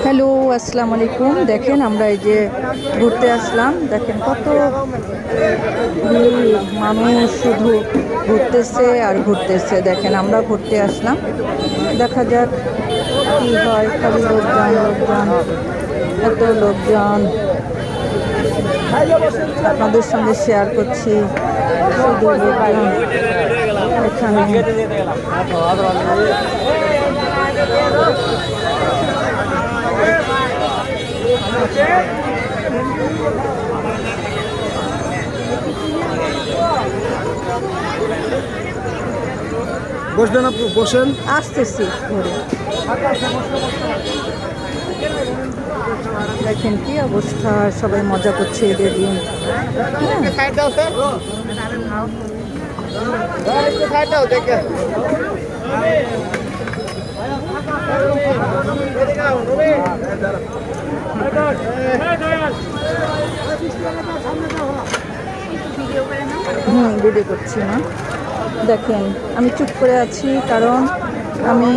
Hello, আসসালামু আলাইকুম। দেখেন আমরা এই যে ঘুরতে আসলাম, দেখেন কত মানুষ শুধু ঘুরতেছে আর ঘুরতেছে। দেখেন আমরা ঘুরতে আসলাম, দেখা যাক কি হয়। খালি লোকজন লোকজন, এত লোকজন। আপনাদের সঙ্গে শেয়ার করছি, শুধু লোকজন এখানে। বসবেন আপনি, বসেন। আসতেছি ঘুরে। দেখেন কি অবস্থা, সবাই মজা করছে এদের দিন। ভিডিও করছি না। দেখেন আমি চুপ করে আছি, কারণ আমি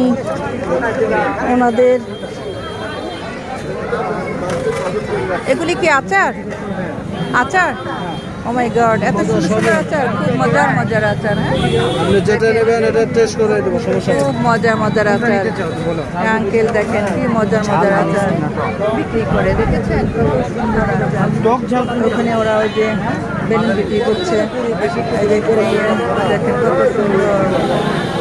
ওনাদের। এগুলি কি আচার? আচার? ও মাই গড, এত সুন্দর সুন্দর আচার, খুব মজার মজার আচার। আপনি যেটা নেবেন এটা টেস্ট করে দেবো, সমস্যা নেই। খুব মজার মজার আচার। আঙ্কেল দেখেন কি মজার মজার আচার বিক্রি করে, দেখেছেন কত সুন্দর আচার। ওখানে ওরা ওই যে বেলুন বিক্রি করছে, এই যে করে দেখেন কত সুন্দর,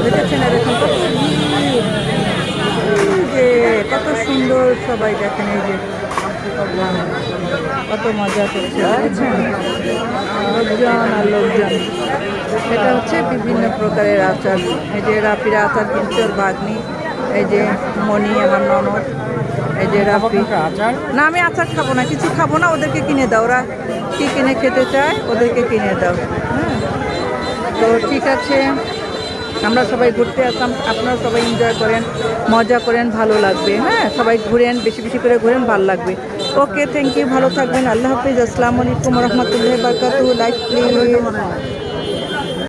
দেখেছেন? দেখেন কত ভিড়, যে কত সুন্দর সবাই, দেখেন এই যে কত মজা করছে, দেখেছেন? লোকজন আর লোকজন। এটা হচ্ছে বিভিন্ন প্রকারের আচার। এই যে রাফিরা আচার কিনছে, ওর ভাগ্নি। এই যে মণি আমার ননদ। এই যে রাফি। না, আমি আচার খাবো না, কিছু খাবো না, ওদেরকে কিনে দাও। ওরা কি কিনে খেতে চায় ওদেরকে কিনে দাও। হ্যাঁ, তো ঠিক আছে, আমরা সবাই ঘুরতে আসলাম, আপনারা সবাই এনজয় করেন, মজা করেন, ভালো লাগবে। হ্যাঁ, সবাই ঘুরেন, বেশি বেশি করে ঘুরেন, ভালো লাগবে। ওকে, থ্যাংক ইউ, ভালো থাকবেন। আল্লাহ হাফিজ, আসসালামু আলাইকুম রহমতুল্লাহি ওয়া বারাকাতুহু। Like please.